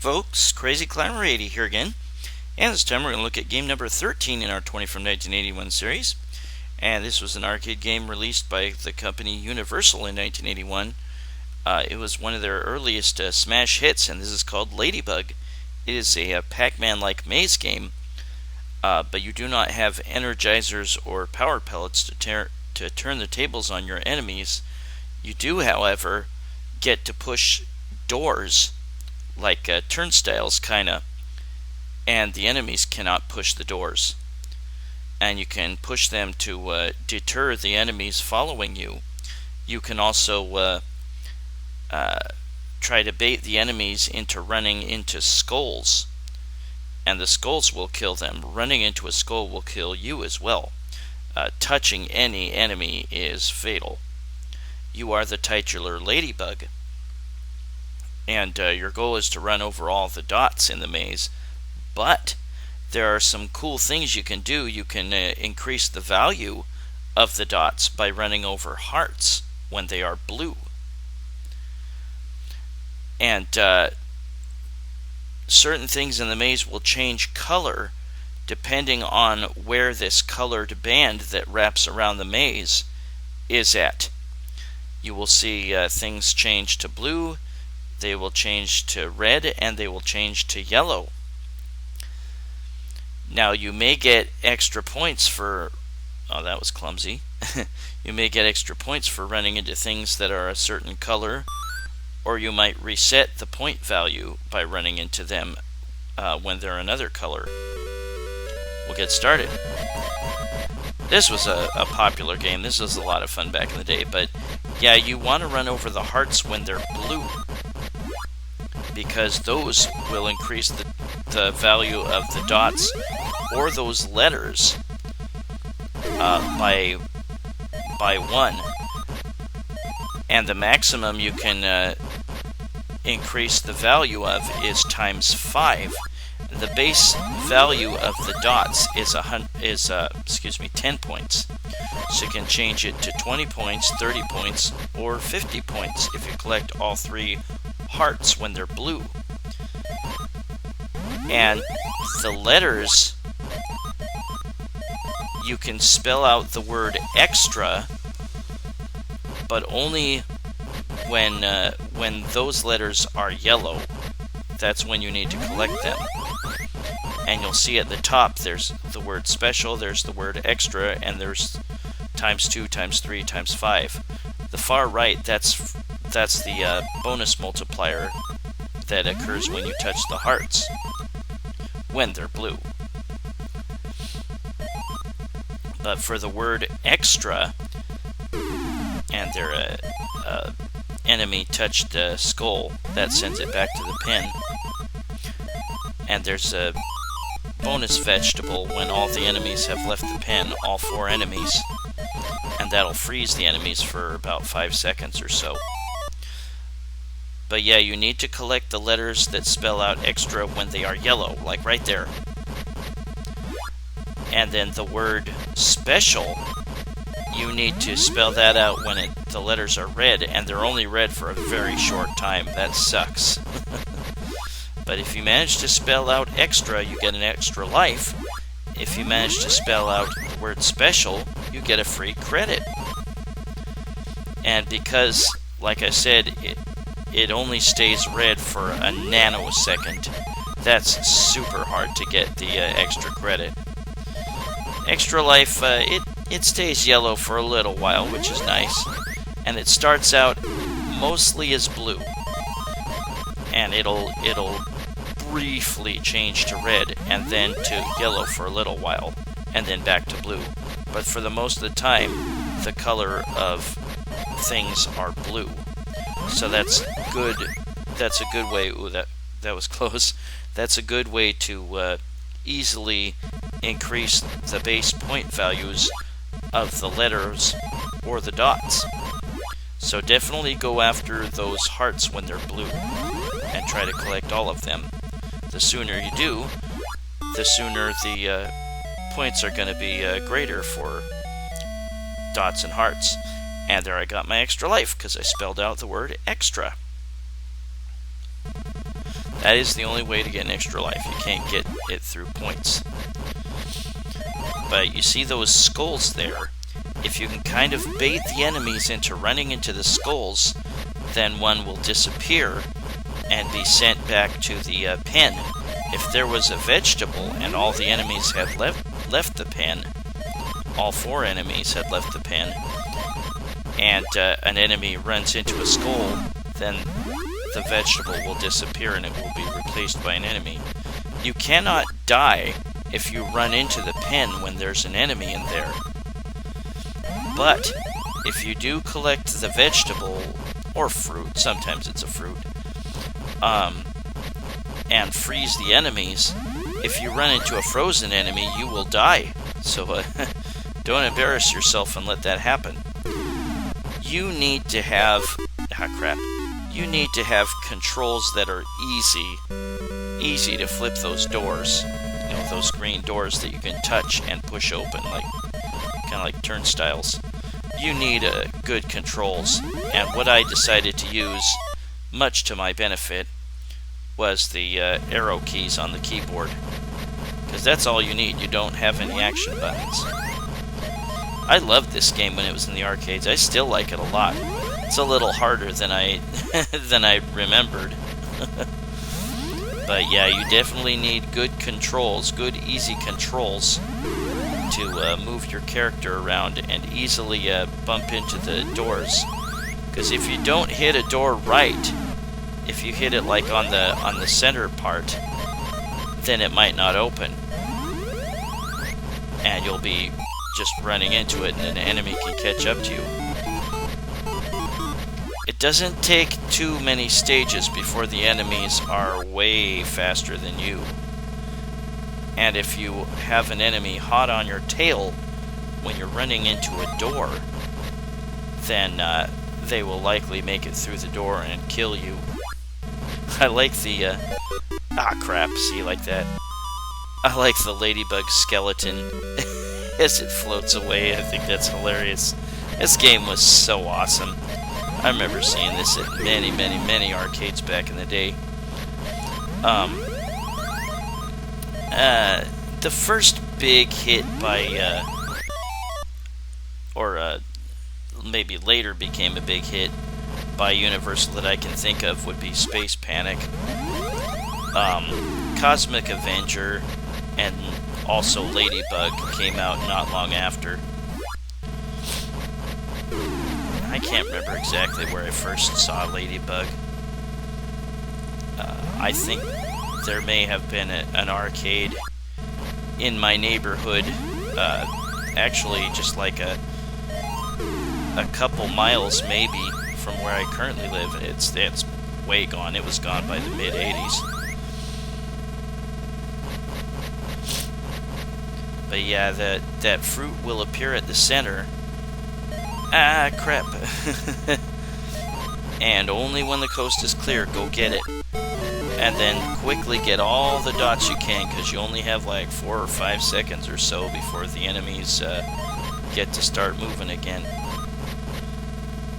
folks, Crazy Climber 80 here again, and this time we're going to look at game number 13 in our 20 from 1981 series. And this was an arcade game released by the company Universal in 1981. It was one of their earliest smash hits, and this is called Ladybug. It is a Pac-Man-like maze game, but you do not have energizers or power pellets to turn the tables on your enemies. You do, however, get to push doors, like turnstiles, kinda, and the enemies cannot push the doors. And you can push them to deter the enemies following you. You can also try to bait the enemies into running into skulls, and the skulls will kill them. Running into a skull will kill you as well. Touching any enemy is fatal. You are the titular Ladybug, and your goal is to run over all the dots in the maze. But there are some cool things you can do. You can increase the value of the dots by running over hearts when they are blue. And certain things in the maze will change color depending on where this colored band that wraps around the maze is at. You will see things change to blue, they will change to red, and they will change to yellow. Now you may get extra points for... oh, that was clumsy. You may get extra points for running into things that are a certain color, or you might reset the point value by running into them when they're another color. We'll get started. This was a popular game. This was a lot of fun back in the day, but yeah, you want to run over the hearts when they're blue, because those will increase the value of the dots or those letters by 1. And the maximum you can increase the value of is times 5. The base value of the dots is 10 points. So you can change it to 20 points, 30 points, or 50 points if you collect all 3 hearts when they're blue. And the letters, you can spell out the word extra, but only when those letters are yellow. That's when you need to collect them. And you'll see at the top there's the word special, there's the word extra, and there's times 2, times 3, times 5. The far right, that's the bonus multiplier that occurs when you touch the hearts when they're blue. But for the word extra, and their enemy touched the skull, that sends it back to the pin. And there's a bonus vegetable when all the enemies have left the pin, all 4 enemies, and that'll freeze the enemies for about 5 seconds or so. But yeah, you need to collect the letters that spell out extra when they are yellow, like right there. And then the word special, you need to spell that out when the letters are red, and they're only red for a very short time. That sucks. But if you manage to spell out extra, you get an extra life. If you manage to spell out the word special, you get a free credit. And because, like I said, it only stays red for a nanosecond, that's super hard to get the extra credit. Extra life, it stays yellow for a little while, which is nice. And it starts out mostly as blue. And it'll briefly change to red, and then to yellow for a little while, and then back to blue. But for the most of the time, the color of things are blue. So that's good. That's a good way. Ooh, that was close. That's a good way to easily increase the base point values of the letters or the dots. So definitely go after those hearts when they're blue and try to collect all of them. The sooner you do, the sooner the points are going to be greater for dots and hearts. And there I got my extra life because I spelled out the word extra. That is the only way to get an extra life. You can't get it through points. But you see those skulls there? If you can kind of bait the enemies into running into the skulls, then one will disappear and be sent back to the pen. If there was a vegetable and all the enemies had left the pen, all 4 enemies had left the pen, and an enemy runs into a skull, then the vegetable will disappear and it will be replaced by an enemy. You cannot die if you run into the pen when there's an enemy in there. But if you do collect the vegetable, or fruit, sometimes it's a fruit, and freeze the enemies, if you run into a frozen enemy, you will die. So don't embarrass yourself and let that happen. You need to have... You need to have controls that are easy to flip those doors. You know, those green doors that you can touch and push open, like kind of like turnstiles. You need good controls, and what I decided to use, much to my benefit, was the arrow keys on the keyboard, because that's all you need. You don't have any action buttons. I loved this game when it was in the arcades. I still like it a lot. It's a little harder than I than I remembered. But yeah, you definitely need good controls, good easy controls to move your character around and easily bump into the doors. Because if you don't hit a door right, if you hit it like on the center part, then it might not open, and you'll be just running into it, and an enemy can catch up to you. It doesn't take too many stages before the enemies are way faster than you. And if you have an enemy hot on your tail when you're running into a door, then they will likely make it through the door and kill you. I like the... see, like that. I like the ladybug skeleton as it floats away. I think that's hilarious. This game was so awesome. I remember seeing this at many arcades back in the day. The first big hit by, maybe later became a big hit by Universal that I can think of would be Space Panic, Cosmic Avenger, and also Ladybug came out not long after. I can't remember exactly where I first saw Ladybug. I think there may have been an arcade in my neighborhood, actually just like a couple miles maybe from where I currently live. It's way gone. It was gone by the mid-'80s. But yeah, that fruit will appear at the center. Ah, crap. And only when the coast is clear, go get it. And then quickly get all the dots you can, because you only have like 4 or 5 seconds or so before the enemies get to start moving again.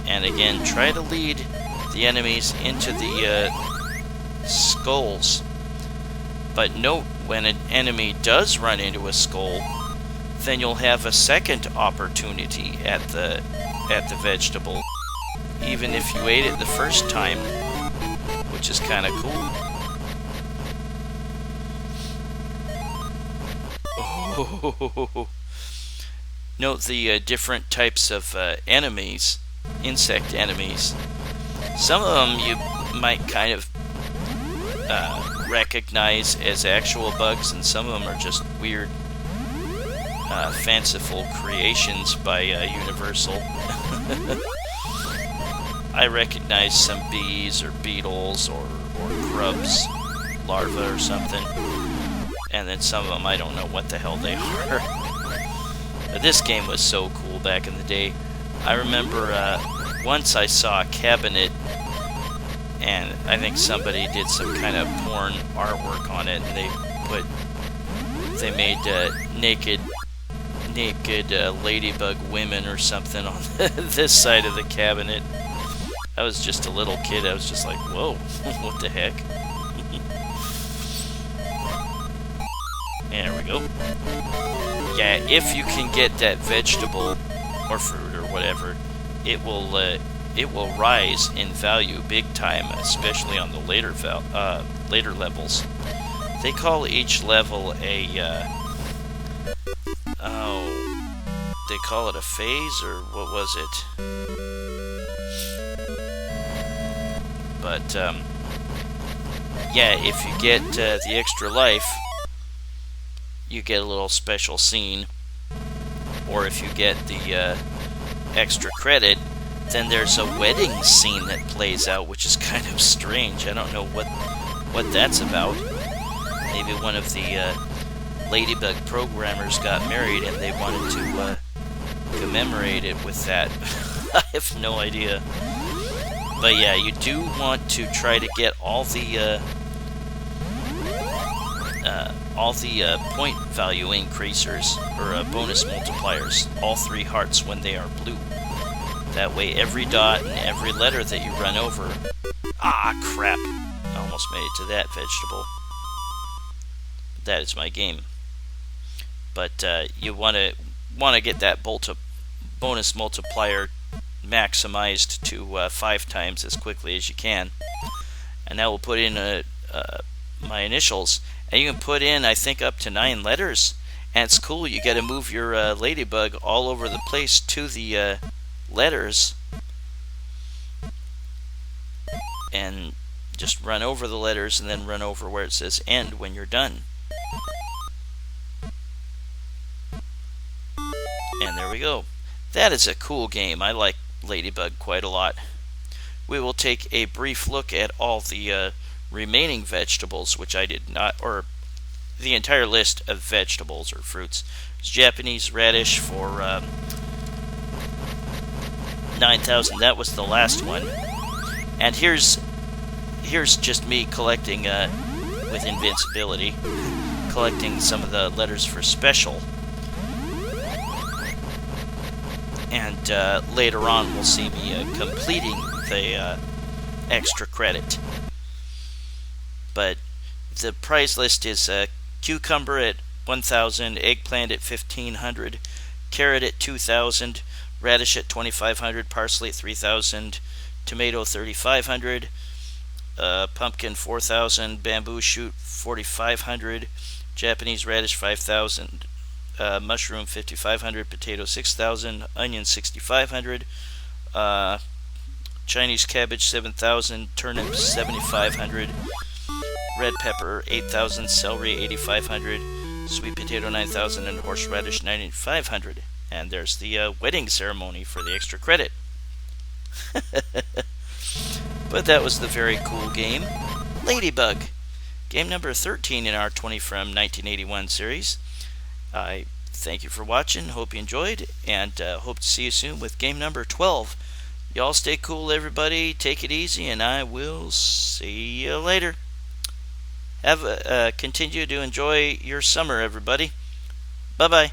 And again, try to lead the enemies into the skulls. But note, when an enemy does run into a skull, then you'll have a second opportunity at the vegetable, even if you ate it the first time, which is kind of cool. Oh. Note the different types of enemies, insect enemies. Some of them you might kind of recognize as actual bugs, and some of them are just weird, fanciful creations by Universal. I recognize some bees or beetles or grubs, larvae or something, and then some of them I don't know what the hell they are. But this game was so cool back in the day. I remember once I saw a cabinet, and I think somebody did some kind of porn artwork on it, and they made naked ladybug women or something on this side of the cabinet. I was just a little kid. I was just like, whoa, what the heck? There we go. Yeah, if you can get that vegetable or fruit or whatever, it will rise in value big time, especially on the later levels. They call each level a they call it a phase, or what was it? But yeah, if you get the extra life, you get a little special scene. Or if you get the extra credit, then there's a wedding scene that plays out, which is kind of strange. I don't know what that's about. Maybe one of the Ladybug programmers got married and they wanted to commemorate it with that. I have no idea. But yeah, you do want to try to get all the point value increasers, or bonus multipliers, all 3 hearts when they are blue. That way every dot and every letter that you run over... Ah, crap! I almost made it to that vegetable. That is my game. But you want to get that bonus multiplier maximized to 5 times as quickly as you can. And that will put in my initials. And you can put in, I think, up to 9 letters. And it's cool, you got to move your ladybug all over the place to the letters. And just run over the letters and then run over where it says end when you're done. And there we go. That is a cool game. I like Ladybug quite a lot. We will take a brief look at all the remaining vegetables, which I did not, or the entire list of vegetables or fruits. It's Japanese radish for 9,000. That was the last one. And here's just me collecting with invincibility, collecting some of the letters for special. And later on we'll see me completing the extra credit. But the prize list is cucumber at 1,000, eggplant at 1,500, carrot at 2,000, radish at 2,500, parsley at 3,000, tomato 3,500, pumpkin 4,000, bamboo shoot 4,500, Japanese radish 5,000, mushroom 5,500, potato 6,000, onion 6,500, Chinese cabbage 7,000, turnip 7,500, red pepper 8,000, celery 8,500, sweet potato 9,000, and horseradish 9,500. And there's the wedding ceremony for the extra credit. But that was the very cool game, Ladybug. Game number 13 in our 20 from 1981 series. I thank you for watching, hope you enjoyed, and hope to see you soon with game number 12. Y'all stay cool, everybody, take it easy, and I will see you later. Continue to enjoy your summer, everybody. Bye-bye.